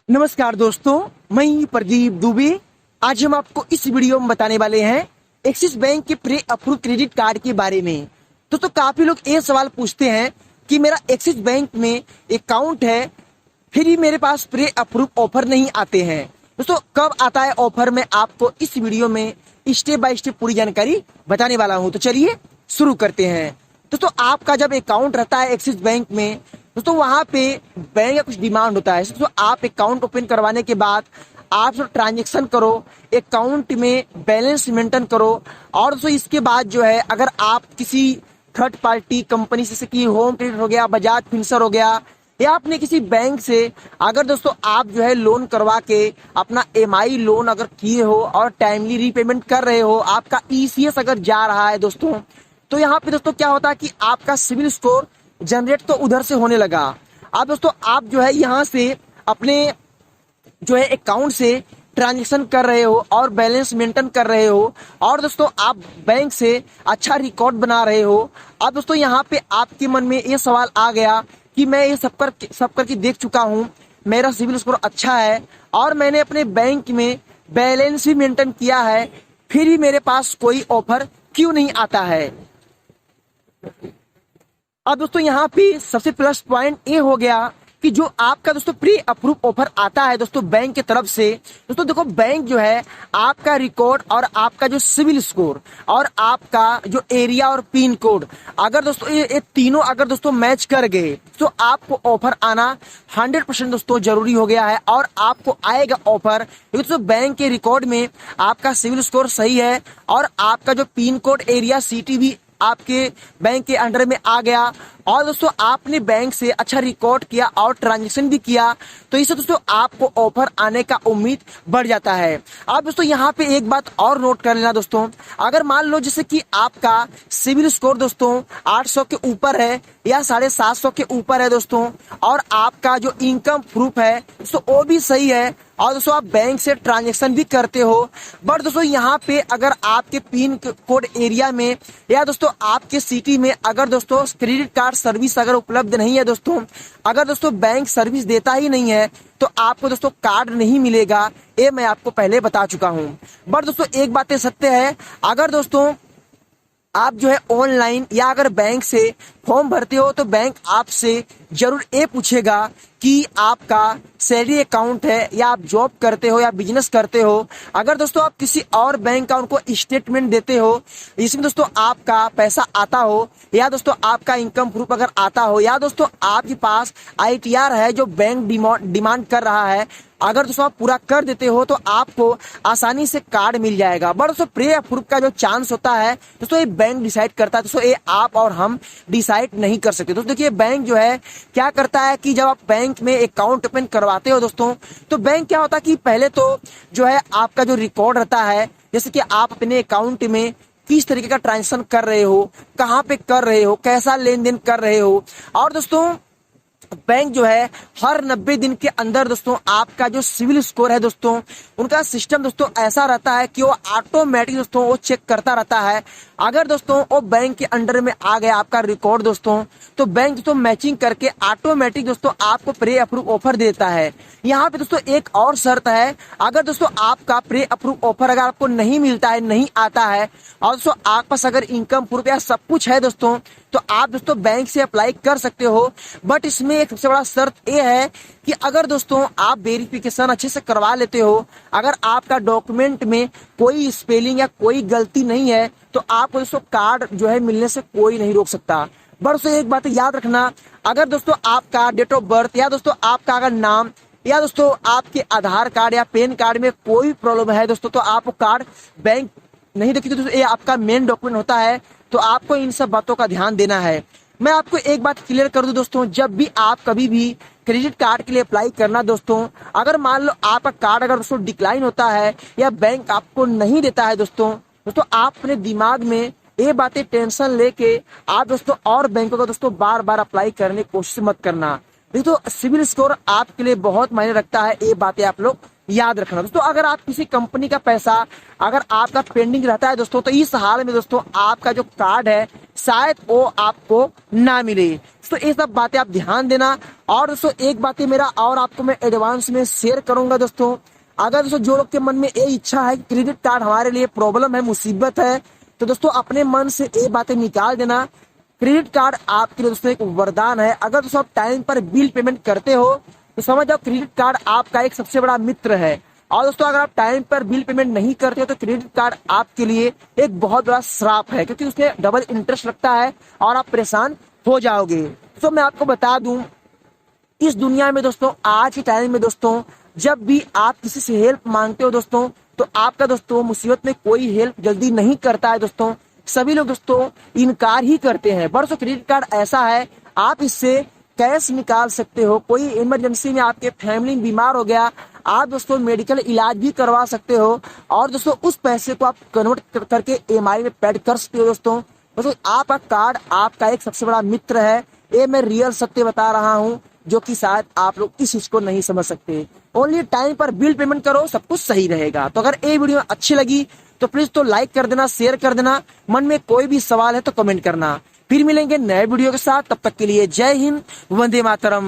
नमस्कार दोस्तों, मैं प्रदीप दुबे। आज हम आपको इस वीडियो में बताने वाले हैं एक्सिस बैंक के प्री अप्रूव क्रेडिट कार्ड के बारे में। दोस्तों, काफी लोग ये सवाल पूछते हैं कि मेरा एक्सिस बैंक में अकाउंट है, फिर भी मेरे पास प्री अप्रूव ऑफर नहीं आते हैं। दोस्तों, कब आता है ऑफर, मैं आपको इस वीडियो में स्टेप बाय स्टेप पूरी जानकारी बताने वाला हूँ। तो चलिए शुरू करते हैं। दोस्तों, आपका जब अकाउंट रहता है एक्सिस बैंक में, दोस्तों वहां पे बैंक का कुछ डिमांड होता है। दोस्तों, आप अकाउंट ओपन करवाने के बाद आप जो ट्रांजेक्शन करो, अकाउंट में बैलेंस मेंटेन करो। और दोस्तों इसके बाद जो है, अगर आप किसी थर्ड पार्टी कंपनी जैसे कि होम क्रेडिट हो गया, बजाज फिनसर हो गया, या आपने किसी बैंक से अगर दोस्तों आप जो है लोन करवा के अपना EMI लोन अगर किए हो और टाइमली रीपेमेंट कर रहे हो, आपका ECS अगर जा रहा है दोस्तों, तो यहाँ पे दोस्तों क्या होता है कि आपका सिविल स्कोर जनरेट तो उधर से होने लगा। अब दोस्तों आप जो है यहाँ से अपने जो है अकाउंट से ट्रांजेक्शन कर रहे हो और बैलेंस मेंटेन कर रहे हो, और दोस्तों आप बैंक से अच्छा रिकॉर्ड बना रहे हो। अब दोस्तों यहाँ पे आपके मन में ये सवाल आ गया कि मैं ये सब करके देख चुका हूँ, मेरा सिविल स्कोर अच्छा है और मैंने अपने बैंक में बैलेंस भी मेंटेन किया है, फिर भी मेरे पास कोई ऑफर क्यों नहीं आता है। अब दोस्तों यहाँ पे सबसे प्लस पॉइंट ये हो गया कि जो आपका दोस्तों प्री अप्रूव ऑफर आता है दोस्तों बैंक की तरफ से। दोस्तों देखो, बैंक जो है आपका रिकॉर्ड और आपका जो सिविल स्कोर और आपका जो एरिया और पिन कोड, अगर दोस्तों ये तीनों अगर दोस्तों मैच कर गए तो आपको ऑफर आना 100% दोस्तों जरूरी हो गया है, और आपको आएगा ऑफर क्योंकि दोस्तों बैंक के रिकॉर्ड में आपका सिविल स्कोर सही है और आपका जो पिन कोड, एरिया, सिटी भी आपके बैंक के अंडर में आ गया, और दोस्तों आपने बैंक से अच्छा रिकॉर्ड किया और ट्रांजैक्शन भी किया, तो इससे दोस्तों आपको ऑफर आने का उम्मीद बढ़ जाता है। अब दोस्तों यहाँ पे एक बात और नोट कर लेना दोस्तों, अगर मान लो जैसे कि आपका सिविल स्कोर दोस्तों 800 के ऊपर है या 750 के ऊपर है दोस्तों, और आपका जो इनकम प्रूफ है दोस्तों वो भी सही है, और दोस्तों आप बैंक से ट्रांजैक्शन भी करते हो, बट दोस्तों यहाँ पे अगर आपके पिन कोड एरिया में या दोस्तों आपके सिटी में अगर दोस्तों क्रेडिट कार्ड सर्विस अगर उपलब्ध नहीं है दोस्तों, अगर दोस्तों बैंक सर्विस देता ही नहीं है, तो आपको दोस्तों कार्ड नहीं मिलेगा। ये मैं आपको पहले बता चुका हूँ। बट दोस्तों एक बात सत्य है, अगर दोस्तों आप जो है ऑनलाइन या अगर बैंक से फॉर्म भरते हो तो बैंक आपसे जरूर ये पूछेगा कि आपका सैलरी अकाउंट है या आप जॉब करते हो या बिजनेस करते हो। अगर दोस्तों आप किसी और बैंक का उनको स्टेटमेंट देते हो, इसमें दोस्तों आपका पैसा आता हो, या दोस्तों आपका इनकम प्रूफ अगर आता हो, या दोस्तों आपके पास ITR है जो बैंक डिमांड कर रहा है, अगर दोस्तों आप पूरा कर देते हो तो आपको आसानी से कार्ड मिल जाएगा। बट दोस्तों प्री अप्रूव का जो चांस होता है दोस्तों ये बैंक डिसाइड करता है दोस्तों, ये आप और हम डिसाइड नहीं कर सकते। दोस्तों देखिए, बैंक जो है क्या करता है कि जब आप बैंक में अकाउंट ओपन करवाते हो दोस्तों, तो बैंक क्या होता है कि पहले तो जो है आपका जो रिकॉर्ड रहता है, जैसे कि आप अपने अकाउंट में किस तरीके का ट्रांजेक्शन कर रहे हो, कहाँ पे कर रहे हो, कैसा लेन देन कर रहे हो, और दोस्तों बैंक जो है हर 90 दिन के अंदर दोस्तों आपका जो सिविल स्कोर है दोस्तों, उनका सिस्टम दोस्तों ऐसा रहता है कि वो ऑटोमेटिक दोस्तों वो चेक करता रहता है। अगर दोस्तों वो बैंक के अंडर में आ गया आपका रिकॉर्ड दोस्तों, तो बैंक दोस्तों मैचिंग करके ऑटोमेटिक दोस्तों आपको प्री अप्रूव ऑफर देता है। यहाँ पे दोस्तों एक और शर्त है, अगर दोस्तों आपका प्री अप्रूव ऑफर अगर आपको नहीं मिलता है, नहीं आता है, और दोस्तों आपके पास अगर इनकम प्रूफ या सब कुछ है दोस्तों, तो आप दोस्तों बैंक से अप्लाई कर सकते हो। बट इसमें एक सबसे बड़ा शर्त ये है कि अगर दोस्तों आप वेरिफिकेशन अच्छे से करवा लेते हो, अगर आपका डॉक्यूमेंट में कोई स्पेलिंग या कोई गलती नहीं है, तो आपको दोस्तों कार्ड जो है मिलने से कोई नहीं रोक सकता। बट दोस्तों एक बात याद रखना, अगर दोस्तों आपका डेट ऑफ बर्थ या दोस्तों आपका अगर नाम या दोस्तों आपके आधार कार्ड या पैन कार्ड में कोई प्रॉब्लम है दोस्तों, तो आप कार्ड बैंक नहीं देखिए दोस्तों, ये आपका मेन डॉक्यूमेंट होता है, तो आपको इन सब बातों का ध्यान देना है। मैं आपको एक बात क्लियर कर दूं दोस्तों, जब भी आप कभी भी क्रेडिट कार्ड के लिए अप्लाई करना दोस्तों, अगर मान लो आपका कार्ड अगर दोस्तों डिक्लाइन होता है या बैंक आपको नहीं देता है दोस्तों आप अपने दिमाग में ये बातें टेंशन लेके आप दोस्तों और बैंकों का दोस्तों बार बार अप्लाई करने की कोशिश मत करना। देखो, सिविल स्कोर आपके लिए बहुत मायने रखता है, ये बातें आप लोग याद रखना दोस्तों। अगर आप किसी कंपनी का पैसा अगर आपका पेंडिंग रहता है दोस्तों, तो इस हाल में दोस्तों आपका जो कार्ड है शायद वो आपको ना मिले। तो ये सब बातें आप ध्यान देना। और दोस्तों एक बात मेरा और आपको मैं एडवांस में शेयर करूंगा दोस्तों, अगर दोस्तों जो लोग के मन में ये इच्छा है कि क्रेडिट कार्ड हमारे लिए प्रॉब्लम है, मुसीबत है, तो दोस्तों अपने मन से ये बातें निकाल देना। क्रेडिट कार्ड आपके लिए दोस्तों एक वरदान है। अगर दोस्तों आप टाइम पर बिल पेमेंट करते हो तो समझ जाओ क्रेडिट कार्ड आपका एक सबसे बड़ा मित्र है। और दोस्तों अगर आप टाइम पर बिल पेमेंट नहीं करते हो तो क्रेडिट कार्ड आपके लिए एक बहुत बड़ा श्राप है, क्योंकि उसमें डबल इंटरेस्ट लगता है और आप परेशान हो जाओगे। तो मैं आपको बता दूं, इस दुनिया में दोस्तों आज के टाइम में दोस्तों जब भी आप किसी से हेल्प मांगते हो दोस्तों, तो आपका दोस्तों मुसीबत में कोई हेल्प जल्दी नहीं करता है दोस्तों। सभी लोग दोस्तों इनकार ही करते हैं। पर दोस्तों क्रेडिट कार्ड ऐसा है, आप इससे कैश निकाल सकते हो। कोई इमरजेंसी में आपके फैमिली बीमार हो गया, आप दोस्तों मेडिकल इलाज भी करवा सकते हो। और दोस्तों उस पैसे को आप कन्वर्ट करके EMI में पेड कर सकते हो दोस्तों। आपका कार्ड आपका एक सबसे बड़ा मित्र है। ये मैं रियल सत्य बता रहा हूँ, जो कि शायद आप लोग इस चीज को नहीं समझ सकते। ओनली टाइम पर बिल पेमेंट करो, सब कुछ सही रहेगा। तो अगर ये वीडियो अच्छी लगी तो प्लीज तो लाइक कर देना, शेयर कर देना। मन में कोई भी सवाल है तो कमेंट करना। फिर मिलेंगे नए वीडियो के साथ, तब तक के लिए जय हिंद, वंदे मातरम।